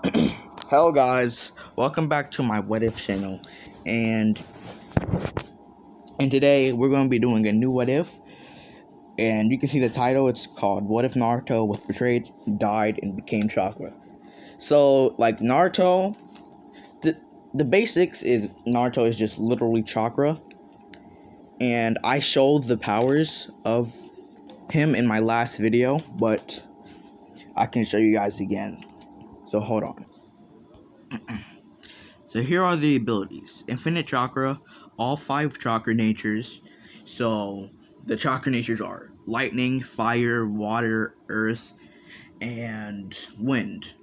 Hello guys, welcome back to my What If channel, and today we're going to be doing a new What If, and you can see the title. It's called What If Naruto was betrayed, died, and became Chakra. So like Naruto, the basics is Naruto is just literally Chakra, and I showed the powers of him in my last video, but I can show you guys again. So hold on. So here are the abilities. Infinite Chakra, all 5 Chakra natures. So the Chakra natures are lightning, fire, water, earth, and wind.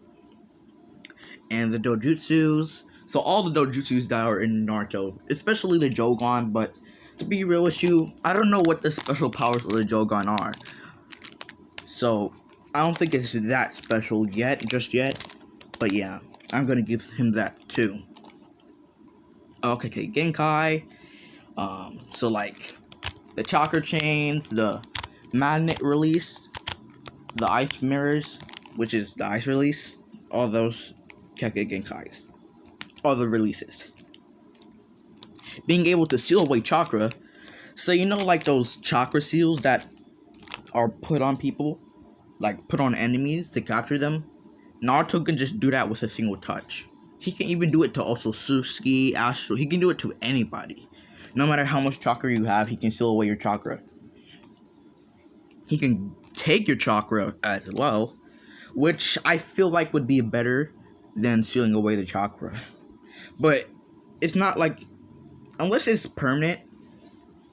And the dojutsus. So all the dojutsus that are in Naruto, especially the Jogan, but to be real with you, I don't know what the special powers of the Jogan are. So I don't think it's that special just yet. But yeah, I'm gonna give him that too. Okay, Genkai. So like the chakra chains, the magnet release, the ice mirrors, which is the ice release, all those Kekkei Genkais, all the releases. Being able to seal away chakra, so you know like those chakra seals that are put on people, like put on enemies to capture them. Naruto can just do that with a single touch. He can even do it to also Susuke, Astro. He can do it to anybody. No matter how much chakra you have, he can seal away your chakra. He can take your chakra as well, which I feel like would be better than sealing away the chakra. But it's not like, unless it's permanent,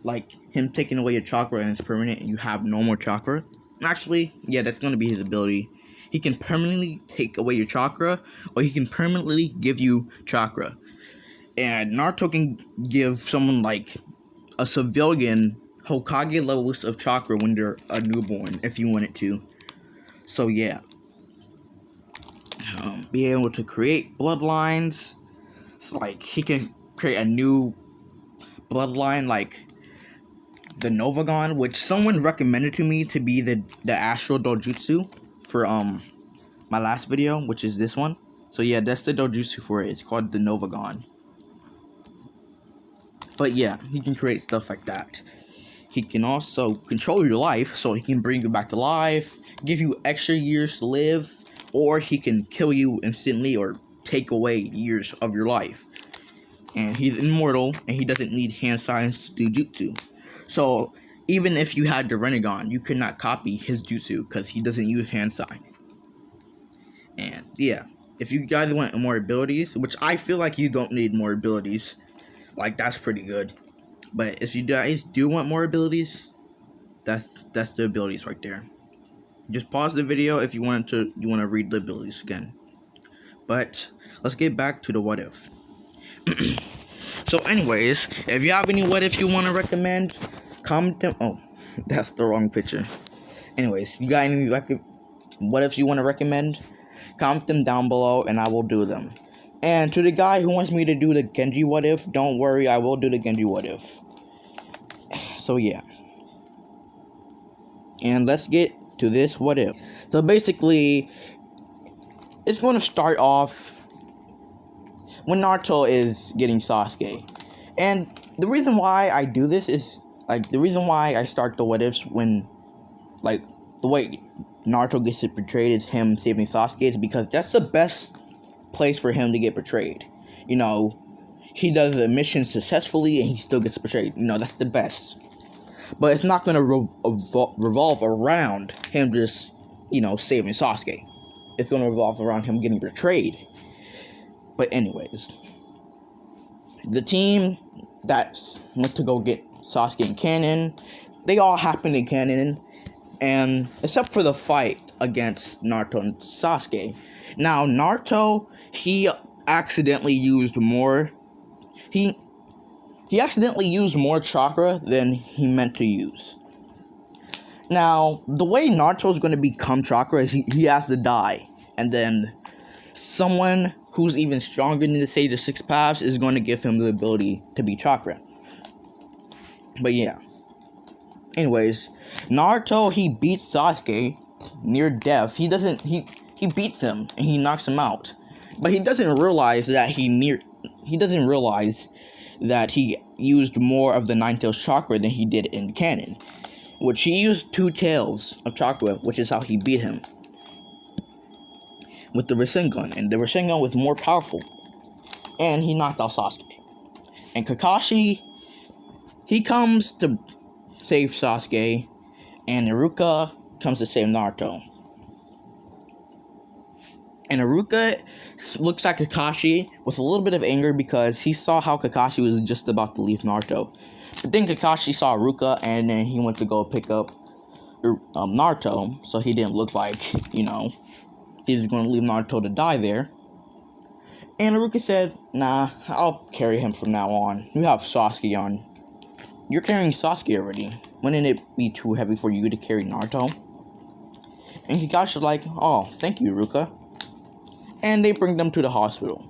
like him taking away your chakra and it's permanent and you have no more chakra. Actually, yeah, that's going to be his ability. He can permanently take away your chakra, or he can permanently give you chakra. And Naruto can give someone like a civilian Hokage levels of chakra when they're a newborn, if you wanted to. So yeah. Be able to create bloodlines. It's like he can create a new bloodline, like the Novagon, which someone recommended to me to be the Astral Dojutsu for my last video, which is this one. So yeah, that's the dojutsu for it. It's called the Novagon. But yeah, he can create stuff like that. He can also control your life, so he can bring you back to life, give you extra years to live, or he can kill you instantly or take away years of your life. And he's immortal, and he doesn't need hand signs to do jutsu. So even if you had the Renegon, you could not copy his jutsu because he doesn't use hand sign. And yeah, if you guys want more abilities, which I feel like you don't need more abilities, like that's pretty good. But if you guys do want more abilities, that's the abilities right there. Just pause the video if you want to read the abilities again. But let's get back to the what if. So anyways, if you have any what ifs you want to recommend, comment them. Oh, that's the wrong picture. Anyways, you got any what ifs you want to recommend? Comment them down below and I will do them. And to the guy who wants me to do the Genji what if, don't worry, I will do the Genji what if. So yeah. And let's get to this what if. So basically, it's going to start off when Naruto is getting Sasuke. And the reason why I do this is, like, the reason why I start the what ifs when, like, the way Naruto gets it portrayed is him saving Sasuke is because that's the best place for him to get portrayed. You know, he does the mission successfully and he still gets portrayed. You know, that's the best. But it's not going to revolve around him just, you know, saving Sasuke. It's going to revolve around him getting betrayed. But anyways, the team that went to go get Sasuke and Kanon, they all happened in Kanon, and except for the fight against Naruto and Sasuke. Now Naruto, he accidentally used more. He accidentally used more chakra than he meant to use. Now, the way Naruto is going to become chakra is he has to die, and then someone who's even stronger than, say, the 6 paths is going to give him the ability to be chakra. But yeah. Anyways, Naruto, he beats Sasuke near death. He beats him and he knocks him out. But he doesn't realize that he doesn't realize that he used more of the Nine-Tails chakra than he did in canon, which he used 2 tails of chakra, which is how he beat him with the Rasengan, and the Rasengan was more powerful, and he knocked out Sasuke. And Kakashi, he comes to save Sasuke, and Iruka comes to save Naruto. And Iruka looks at Kakashi with a little bit of anger because he saw how Kakashi was just about to leave Naruto. But then Kakashi saw Iruka, and then he went to go pick up Naruto, so he didn't look like, he was going to leave Naruto to die there. And Iruka said, nah, I'll carry him from now on. You have Sasuke on. You're carrying Sasuke already. Wouldn't it be too heavy for you to carry Naruto? And Kakashi's like, oh, thank you, Iruka. And they bring them to the hospital.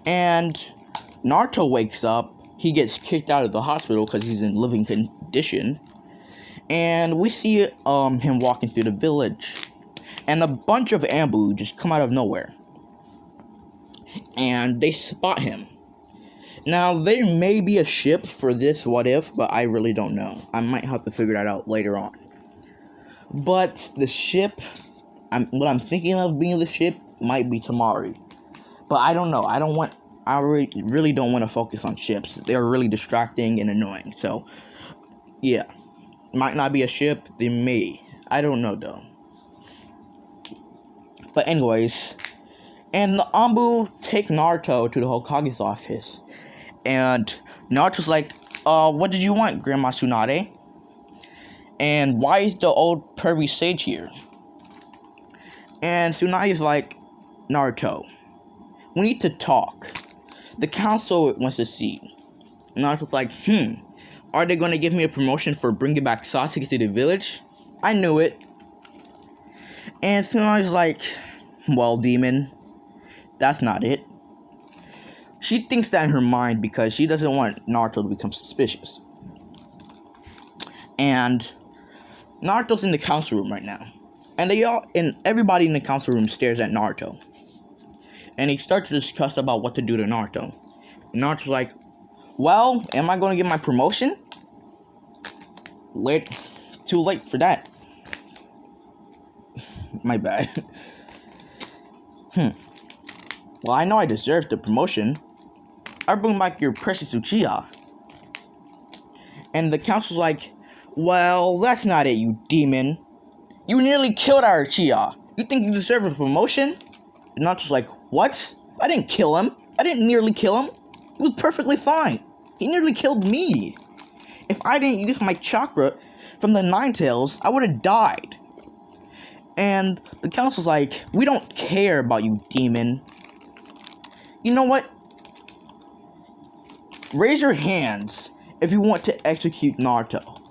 And Naruto wakes up. He gets kicked out of the hospital because he's in living condition. And we see him walking through the village. And a bunch of Ambu just come out of nowhere. And they spot him. Now, there may be a ship for this what if, but I really don't know. I might have to figure that out later on. But the ship, what I'm thinking of being the ship might be Tamari. But I don't know. I really don't want to focus on ships. They're really distracting and annoying. So, yeah. Might not be a ship. They may. I don't know, though. But anyways, and the Ambu take Naruto to the Hokage's office. And Naruto's like, what did you want, Grandma Tsunade? And why is the old pervy sage here? And Tsunade's like, Naruto, we need to talk. The council wants to see. And Naruto's like, are they going to give me a promotion for bringing back Sasuke to the village? I knew it. And Tsunade's like, well, demon, that's not it. She thinks that in her mind because she doesn't want Naruto to become suspicious. And Naruto's in the council room right now. And everybody in the council room stares at Naruto. And they start to discuss about what to do to Naruto. And Naruto's like, well, am I going to get my promotion? Too late for that. My bad. Well, I know I deserve the promotion. I bring back your precious Uchiha. And the council's like, well, that's not it, you demon. You nearly killed our Uchiha. You think you deserve a promotion? And Naruto's like, what? I didn't kill him. I didn't nearly kill him. He was perfectly fine. He nearly killed me. If I didn't use my chakra from the Nine-Tails, I would have died. And the council's like, we don't care about you, demon. You know what? Raise your hands if you want to execute Naruto.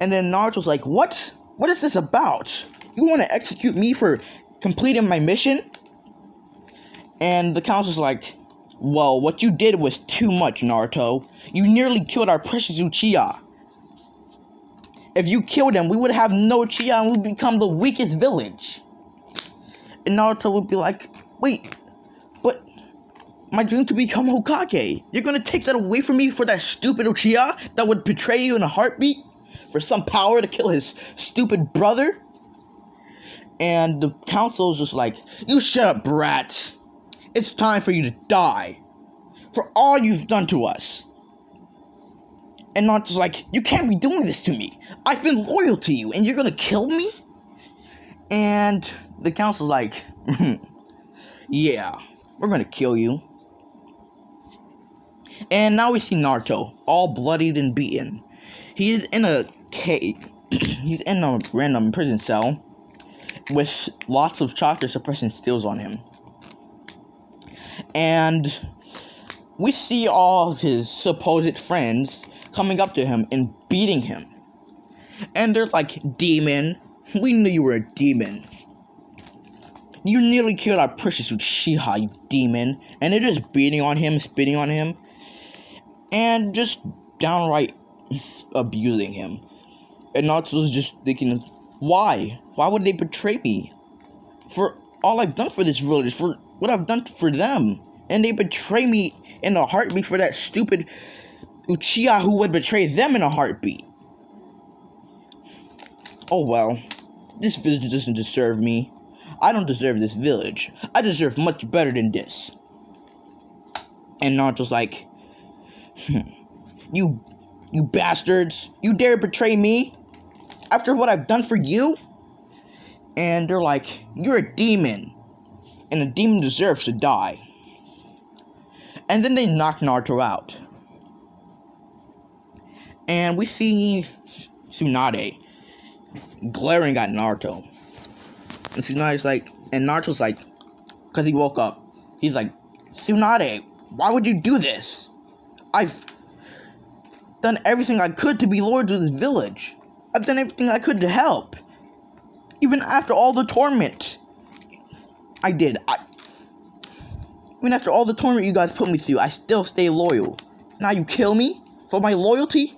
And then Naruto's like, what? What is this about? You want to execute me for completing my mission? And the council's like, well, what you did was too much, Naruto. You nearly killed our precious Uchiha. If you killed him, we would have no Uchiha and we'd become the weakest village. And Naruto would be like, wait, but my dream to become Hokage. You're gonna take that away from me for that stupid Uchiha that would betray you in a heartbeat? For some power to kill his stupid brother? And the council's just like, you shut up, brats. It's time for you to die. For all you've done to us. And Naruto's like, you can't be doing this to me. I've been loyal to you, and you're gonna kill me? And the council's like, yeah, we're gonna kill you. And now we see Naruto, all bloodied and beaten. He is in a cave. He's in a random prison cell with lots of chakra suppressing stills on him. And we see all of his supposed friends coming up to him and beating him. And they're like, demon, we knew you were a demon. You nearly killed our precious Uchiha, you demon. And they're just beating on him, spitting on him, and just downright abusing him. And Naruto's just thinking, why? Why would they betray me? For all I've done for this village, for what I've done for them. And they betray me in a heartbeat for that stupid Uchiha who would betray them in a heartbeat. Oh well, this village doesn't deserve me. I don't deserve this village. I deserve much better than this. And Naruto's like, you bastards, you dare betray me after what I've done for you? And they're like, you're a demon, and a demon deserves to die. And then they knock Naruto out. And we see Tsunade glaring at Naruto. And Tsunade's like, and Naruto's like, because he woke up, he's like, Tsunade, why would you do this? I've done everything I could to be loyal to this village. I've done everything I could to help. Even after all the torment I did. Even after all the torment you guys put me through, I still stay loyal. Now you kill me for my loyalty?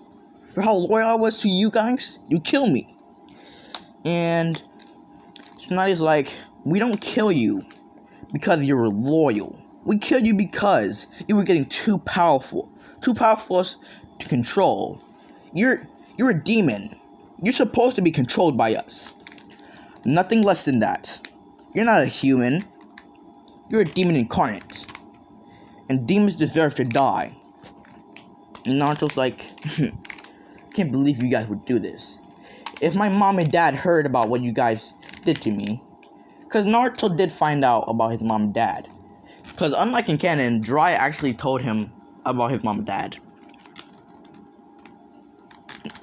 For how loyal I was to you guys? You kill me. And Tsunade's like, we don't kill you because you're loyal. We kill you because you were getting too powerful. Too powerful to control. You're a demon. You're supposed to be controlled by us. Nothing less than that. You're not a human. You're a demon incarnate. And demons deserve to die. And Naruto's like, can't believe you guys would do this. If my mom and dad heard about what you guys did to me, because Naruto did find out about his mom and dad. Because unlike in canon, Jiraiya actually told him about his mom and dad.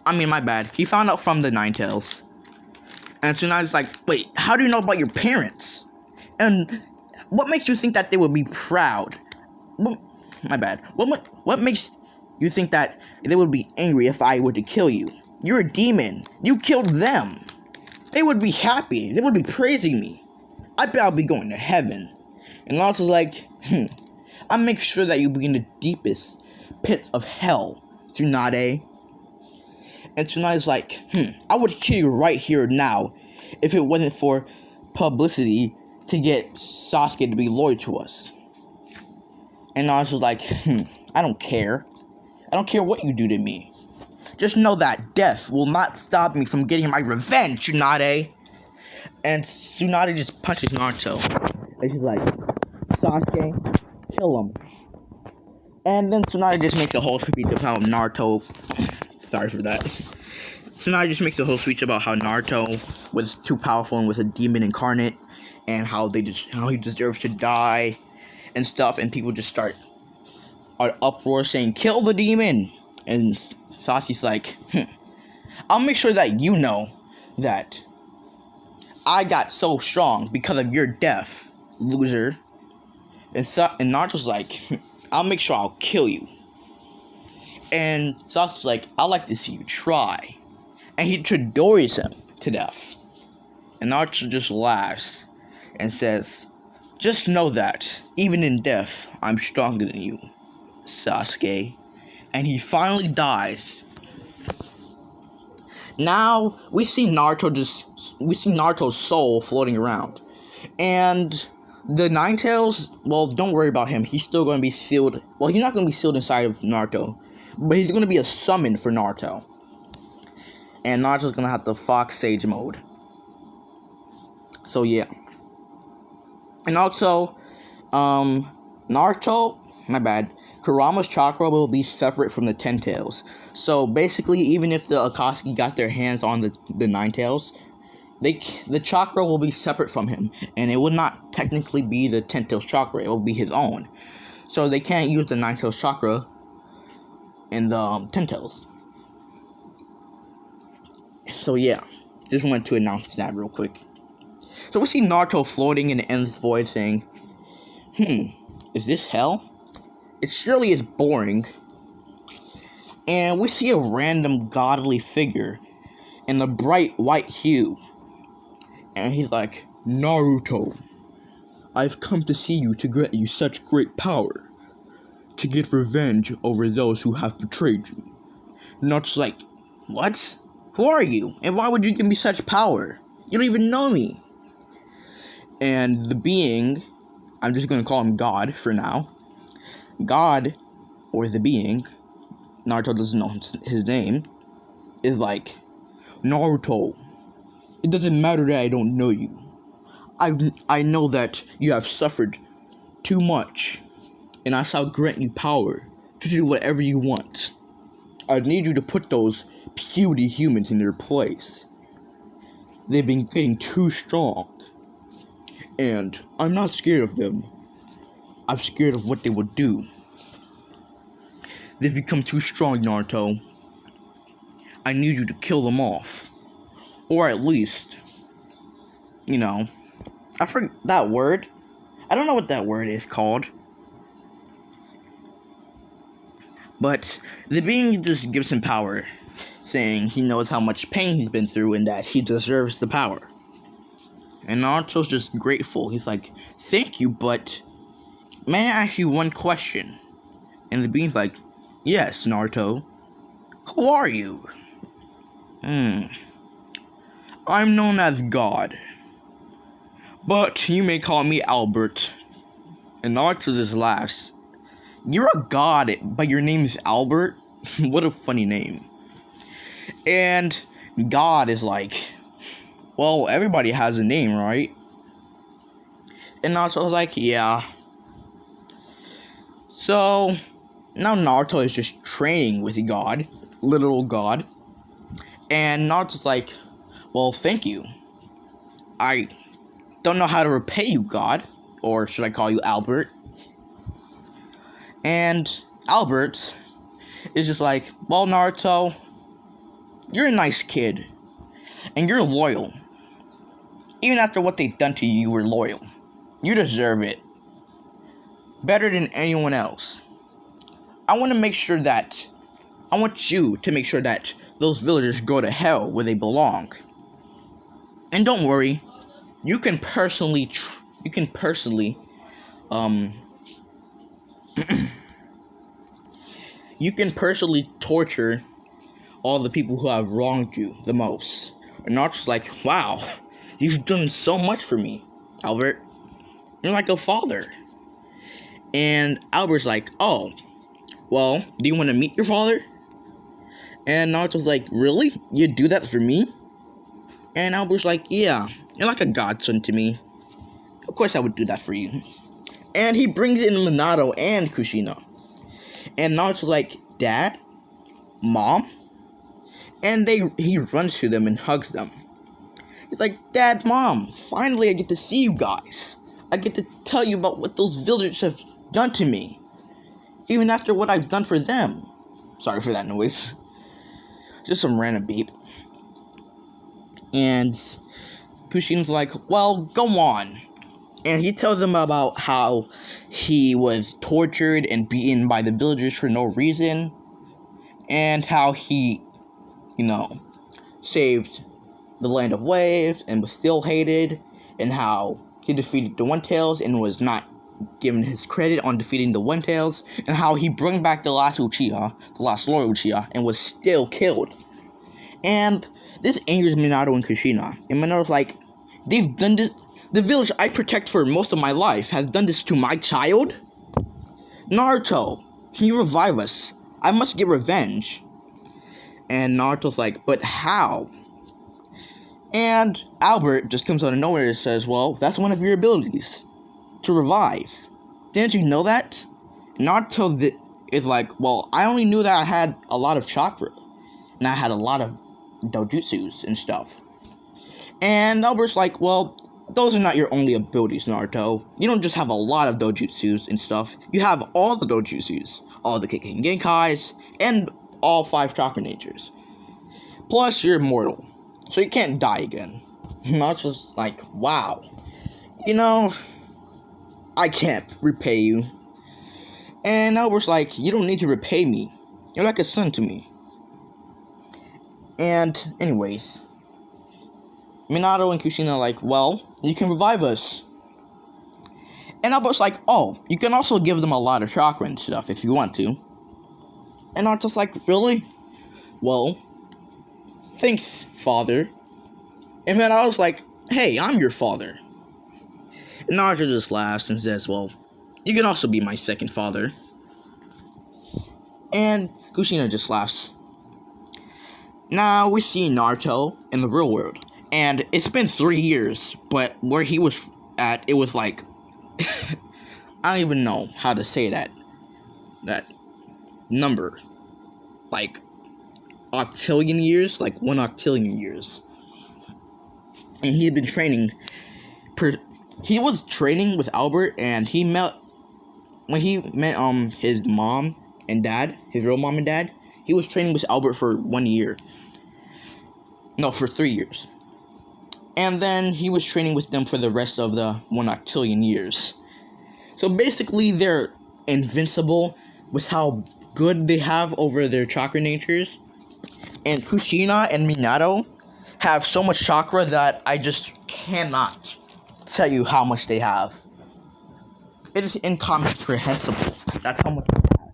I mean, my bad. He found out from the Nine Tails. And Tsunade's like, wait, how do you know about your parents? And what makes you think that they would be proud? My bad. What makes you think that they would be angry if I were to kill you? You're a demon. You killed them. They would be happy. They would be praising me. I bet I'll be going to heaven. And Naruto's like, I'll make sure that you be in the deepest pit of hell, Tsunade. And Tsunade's like, I would kill you right here now if it wasn't for publicity to get Sasuke to be loyal to us. And Naruto's like, I don't care. I don't care what you do to me. Just know that death will not stop me from getting my revenge, Tsunade. And Tsunade just punches Naruto. And she's like, Sasuke, kill him. And then Tsunade just makes a whole speech about how Naruto... Sorry for that. Tsunade just makes a whole speech about how Naruto was too powerful and was a demon incarnate. And how he deserves to die. And stuff. And people just start an uproar saying, kill the demon. And Sasuke's like, I'll make sure that you know that I got so strong because of your death, loser. And Naruto's like, I'll make sure I'll kill you. And Sasuke's like, I'd like to see you try. And he Chidori's him to death. And Naruto just laughs and says, just know that, even in death, I'm stronger than you, Sasuke. And he finally dies. Now, we see Naruto's soul floating around. And the Nine Tails, well, don't worry about him. He's still going to be sealed. Well, he's not going to be sealed inside of Naruto. But he's going to be a summon for Naruto. And Naruto's going to have the Fox Sage mode. So, yeah. And also, Naruto, my bad, Kurama's chakra will be separate from the Ten Tails. So, basically, even if the Akatsuki got their hands on the Nine Tails, the chakra will be separate from him. And it will not technically be the Ten Tails chakra. It will be his own. So, they can't use the Nine Tails chakra in the Ten Tails. So yeah, just wanted to announce that real quick. So we see Naruto floating in the endless void saying, is this hell? It surely is boring. And we see a random godly figure in a bright white hue. And he's like, Naruto, I've come to see you to grant you such great power, to get revenge over those who have betrayed you. Naruto's like, what? Who are you? And why would you give me such power? You don't even know me. And the being I'm just going to call him God for now. God, or the being, Naruto doesn't know his name, is like, Naruto, it doesn't matter that I don't know you. I know that you have suffered too much, and I shall grant you power to do whatever you want. I need you to put those puny humans in their place. They've been getting too strong, and I'm not scared of them. I'm scared of what they will do. They've become too strong, Naruto. I need you to kill them off. Or at least, I forgot that word. I don't know what that word is called. But the being just gives him power, saying he knows how much pain he's been through and that he deserves the power. And Naruto's just grateful. He's like, thank you, but may I ask you one question? And the being's like, yes, Naruto. Who are you? I'm known as God. But you may call me Albert. And Naruto just laughs. You're a god, but your name is Albert? What a funny name. And God is like, well, everybody has a name, right? And Naruto's like, yeah. So, now Naruto is just training with God, literal God. And Naruto's like, well, thank you. I don't know how to repay you, God. Or should I call you Albert? And Albert is just like, well, Naruto, you're a nice kid. And you're loyal. Even after what they've done to you, you were loyal. You deserve it. Better than anyone else. I want you to make sure that those villagers go to hell where they belong. And don't worry, you can personally torture all the people who have wronged you the most. And Naruto's like, wow, you've done so much for me, Albert. You're like a father. And Albert's like, oh, well, do you want to meet your father? And Naruto's like, really? You'd do that for me? And Albert's like, yeah, you're like a godson to me. Of course I would do that for you. And he brings in Minato and Kushina. And Naruto's like, Dad? Mom? And he runs to them and hugs them. He's like, Dad, Mom, finally I get to see you guys. I get to tell you about what those villagers have done to me. Even after what I've done for them. Sorry for that noise. Just some random beep. And Kushina's like, well, go on. And he tells them about how he was tortured and beaten by the villagers for no reason. And how he, saved the land of waves and was still hated. And how he defeated the One Tails and was not given his credit on defeating the One Tails. And how he brought back the last Uchiha, the last loyal Uchiha, and was still killed. And this angers Minato and Kushina. And Minato's like, they've done this. The village I protect for most of my life has done this to my child? Naruto, can you revive us? I must get revenge. And Naruto's like, but how? And Albert just comes out of nowhere and says, well, that's one of your abilities. To revive. Didn't you know that? Naruto is like, well, I only knew that I had a lot of chakra. And I had a lot of dojutsus and stuff. And Albert's like, well, those are not your only abilities, Naruto. You don't just have a lot of dojutsus and stuff. You have all the dojutsus, all the Keiken Genkais, and all 5 chakra natures. Plus, you're immortal, so you can't die again. Naruto's like, wow. I can't repay you. And Albert's like, you don't need to repay me. You're like a son to me. And, anyways, Minato and Kushina are like, well, you can revive us. And Albert's like, oh, you can also give them a lot of chakra and stuff if you want to. And Naruto's like, really? Well, thanks, father. And Minato's like, hey, I'm your father. And Naruto just laughs and says, well, you can also be my second father. And Kushina just laughs. Now we see Naruto in the real world. And it's been 3 years, but where he was at, it was like, I don't even know how to say that number. Like, octillion years? Like 1 octillion years. And he had been training, he was training with Albert, and when he met his mom and dad, his real mom and dad, he was training with Albert for 1 year. No, for 3 years. And then he was training with them for the rest of the 1 octillion years. So basically, they're invincible with how good they have over their chakra natures. And Kushina and Minato have so much chakra that I just cannot tell you how much they have. It is incomprehensible. That's how much they have.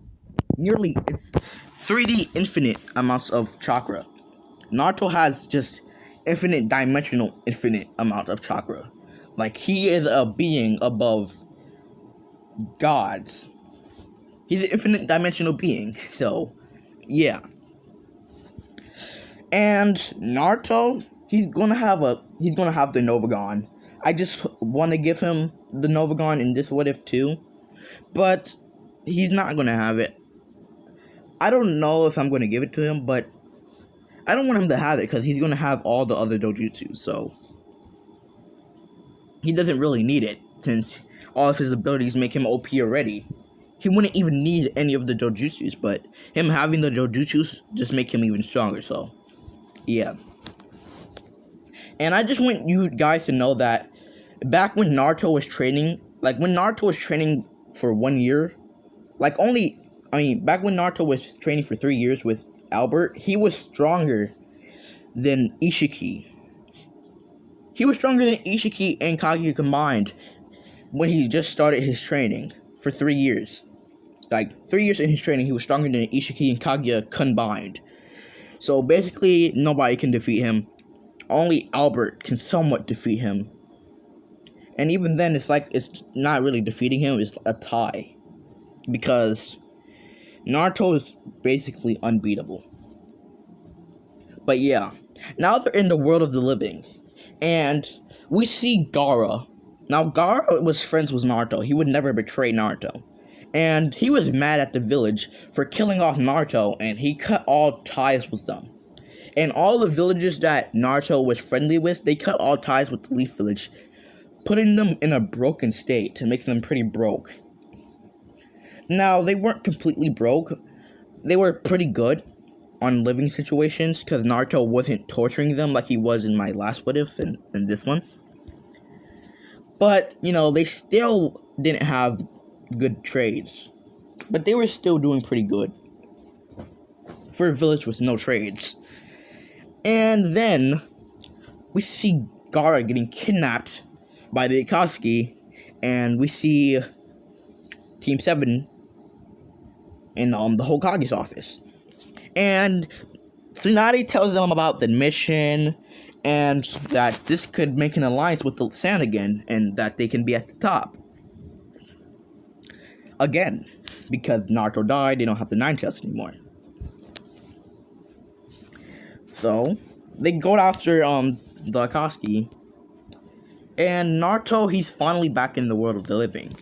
Nearly, it's 3D infinite amounts of chakra. Naruto has just infinite dimensional infinite amount of chakra. Like, he is a being above gods. He's an infinite dimensional being. So, yeah. And Naruto, he's gonna have the Novagon. I just want to give him the Novagon in this What If too, but he's not gonna have it. I don't know if I'm gonna give it to him, but I don't want him to have it because he's gonna have all the other dojutsu, so he doesn't really need it since all of his abilities make him OP already. He wouldn't even need any of the dojutsus, but him having the dojutsus just make him even stronger, so yeah. And I just want you guys to know that back when Naruto was training, for 1 year, back when Naruto was training for 3 years with Albert, he was stronger than Ishiki. He was stronger than Ishiki and Kaguya combined when he just started his training for 3 years. 3 years in his training, he was stronger than Ishiki and Kaguya combined. So basically, nobody can defeat him. Only Albert can somewhat defeat him. And even then, it's not really defeating him, it's a tie. Because Naruto is basically unbeatable. But yeah, now they're in the world of the living. And we see Gaara. Now, Gaara was friends with Naruto. He would never betray Naruto. And he was mad at the village for killing off Naruto, and he cut all ties with them. And all the villages that Naruto was friendly with, they cut all ties with the Leaf Village, putting them in a broken state to make them pretty broke. Now, they weren't completely broke. They were pretty good on living situations because Naruto wasn't torturing them like he was in my last What If and this one. But, they still didn't have good trades. But they were still doing pretty good for a village with no trades. And then we see Gaara getting kidnapped by the Akatsuki, and we see Team 7 in the Hokage's office. And Tsunade tells them about the mission and that this could make an alliance with the Sand again and that they can be at the top. Again, because Naruto died, they don't have the Nine Tails anymore. So, they go after the Akatsuki, and Naruto, he's finally back in the world of the living.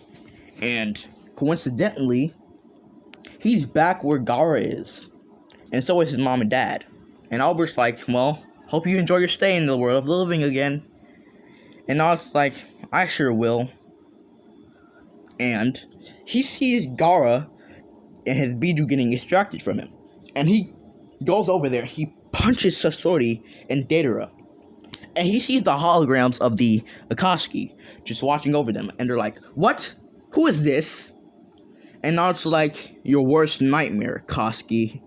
And coincidentally, he's back where Gaara is. And so is his mom and dad. And Albert's like, well, hope you enjoy your stay in the world of the living again. And Naruto's like, I sure will. And he sees Gaara and his Biju getting extracted from him. And he goes over there, he punches Sasori and Deidara. And he sees the holograms of the Akatsuki just watching over them. And they're like, what? Who is this? And Naruto's like, your worst nightmare, Akatsuki.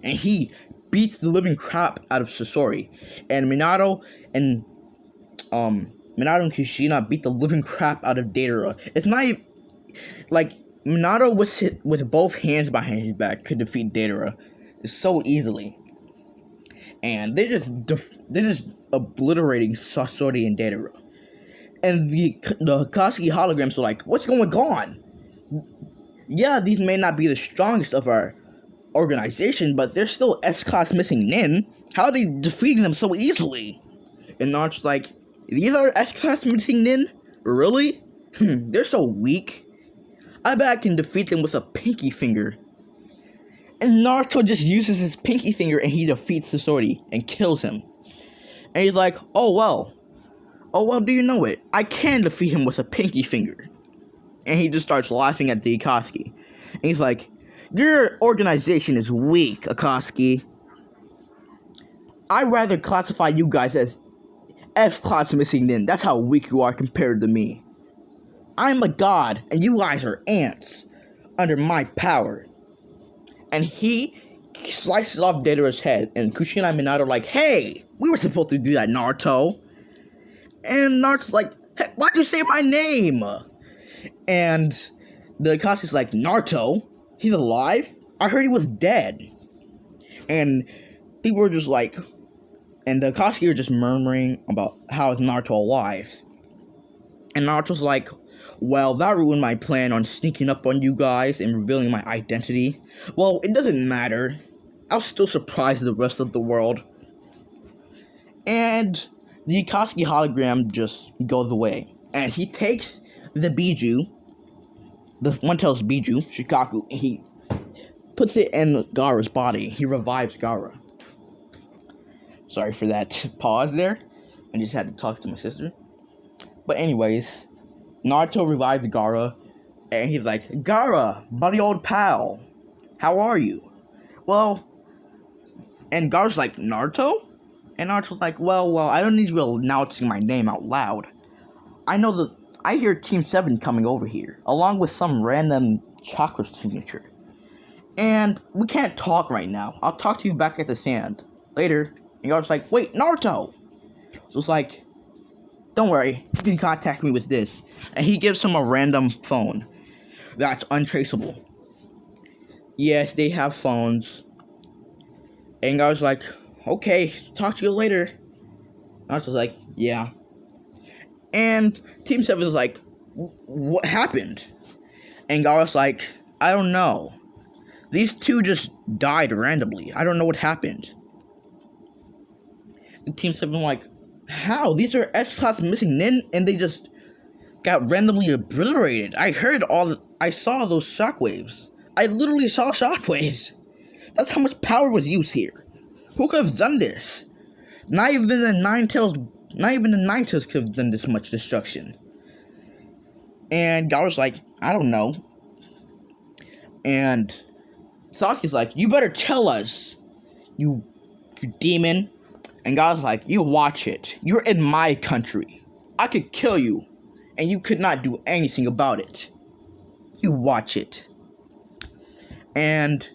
And he beats the living crap out of Sasori. And Minato and Kushina beat the living crap out of Deidara. It's not even, Minato with both hands behind his back could defeat Deidara so easily. And they're just obliterating Sasori and Deidara. And the Akatsuki holograms were like, what's going on? Yeah, these may not be the strongest of our organization, but they're still S-Class missing Nin. How are they defeating them so easily? And Naruto's like, these are S-Class missing Nin? Really? They're so weak. I bet I can defeat them with a pinky finger. And Naruto just uses his pinky finger and he defeats Sasori and kills him. And he's like, oh well, do you know it? I can defeat him with a pinky finger. And he just starts laughing at the Akatsuki. And he's like, your organization is weak, Akatsuki. I'd rather classify you guys as F-class missing Nin. That's how weak you are compared to me. I'm a god, and you guys are ants under my power. And he slices off Deidara's head, and Kushina and Minato are like, hey, we were supposed to do that, Naruto. And Naruto's like, hey, why'd you say my name? And the Akatsuki's like, Naruto? He's alive? I heard he was dead. And people were just like, and the Akatsuki were just murmuring about how is Naruto alive. And Naruto's like, well, that ruined my plan on sneaking up on you guys and revealing my identity. Well, it doesn't matter. I'll still surprise the rest of the world. And the Akatsuki hologram just goes away. And he takes the Biju, the One-Tails Biju, Shikaku, and he puts it in Gaara's body. He revives Gaara. Sorry for that pause there. I just had to talk to my sister. But anyways, Naruto revived Gaara, and he's like, Gaara, buddy old pal, how are you? Well, and Gaara's like, Naruto? And Naruto's like, well, I don't need you announcing my name out loud. I hear Team 7 coming over here, along with some random Chakra signature. And we can't talk right now. I'll talk to you back at the sand later. And Gaara's like, wait, Naruto! So it's like, don't worry, you can contact me with this. And he gives him a random phone that's untraceable. Yes, they have phones. And Gaara's like, okay, talk to you later. Naruto's like, yeah. And Team 7 is like, what happened? And Gaara's like, I don't know. These two just died randomly. I don't know what happened. And Team 7 like, how? These are S-Class missing Nin, and they just got randomly obliterated. I saw those shockwaves. I literally saw shockwaves. That's how much power was used here. Who could have done this? Not even the Nine-Tails could have done this much destruction. And Gaara's like, I don't know. And Sasuke's like, you better tell us, you demon. And Gaara's like, you watch it. You're in my country. I could kill you, and you could not do anything about it. You watch it. And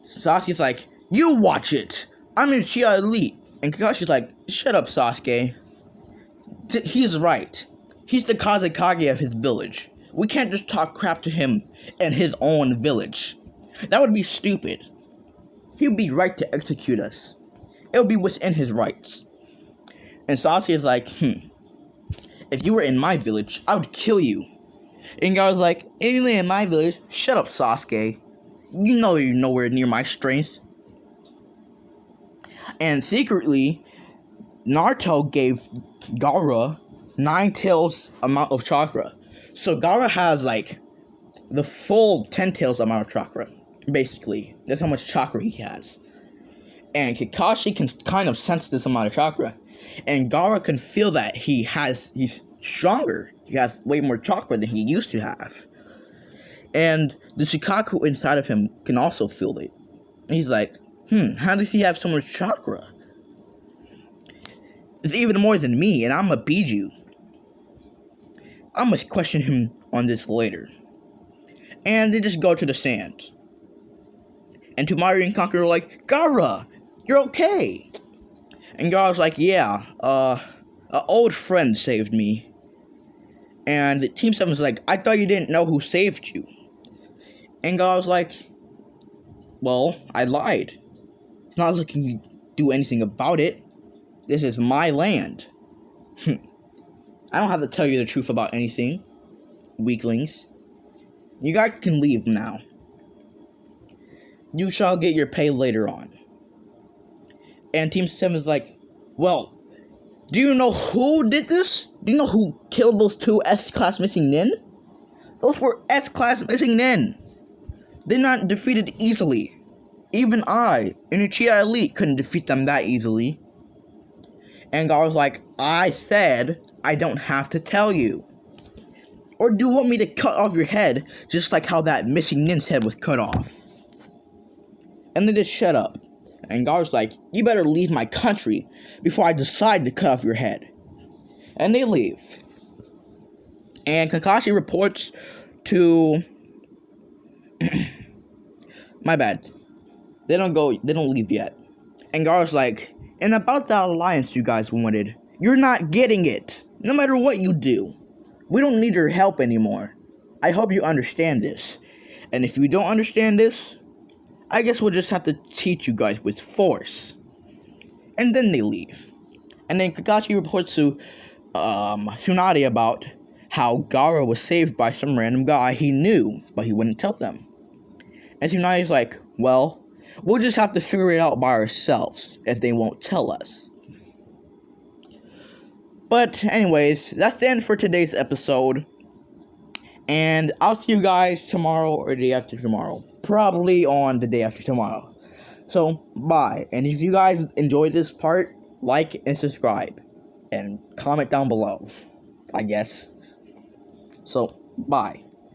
Sasuke's like, you watch it. I'm in Uchiha Elite. And Kakashi's like, shut up, Sasuke. He's right. He's the Kazekage of his village. We can't just talk crap to him in his own village. That would be stupid. He would be right to execute us. It would be within his rights. And Sasuke is like, if you were in my village, I would kill you. And Gaara's like, if you were in my village, shut up, Sasuke. You know you're nowhere near my strength. And secretly, Naruto gave Gaara Nine-Tails amount of chakra. So Gaara has like the full 10-Tails amount of chakra. Basically, that's how much chakra he has. And Kakashi can kind of sense this amount of chakra. And Gaara can feel that he's stronger. He has way more chakra than he used to have. And the Shikaku inside of him can also feel it. And he's like, how does he have so much chakra? It's even more than me, and I'm a Biju. I must question him on this later. And they just go to the sand. And Temari and Conqueror are like, Gaara, you're okay. And Gaara's like, yeah, an old friend saved me. And Team 7's like, I thought you didn't know who saved you. And Gaara's like, well, I lied. It's not like you can do anything about it. This is my land. I don't have to tell you the truth about anything, weaklings. You guys can leave now. You shall get your pay later on. And Team 7 is like, well, do you know who did this? Do you know who killed those 2 S-Class missing Nin? Those were S-Class missing Nin. They're not defeated easily. Even I, in Uchiha Elite, couldn't defeat them that easily. And God was like, I said I don't have to tell you. Or do you want me to cut off your head, just like how that missing Nin's head was cut off? And they just shut up. And God was like, you better leave my country before I decide to cut off your head. And they leave. And Kakashi reports to... My bad. They don't leave yet. And Gaara's like, and about that alliance you guys wanted, you're not getting it. No matter what you do. We don't need your help anymore. I hope you understand this. And if you don't understand this, I guess we'll just have to teach you guys with force. And then they leave. And then Kakashi reports to Tsunade about how Gaara was saved by some random guy he knew, but he wouldn't tell them. And Tsunade's like, well, we'll just have to figure it out by ourselves if they won't tell us. But anyways, that's the end for today's episode. And I'll see you guys tomorrow or the day after tomorrow. Probably on the day after tomorrow. So, bye. And if you guys enjoyed this part, like and subscribe. And comment down below, I guess. So, bye.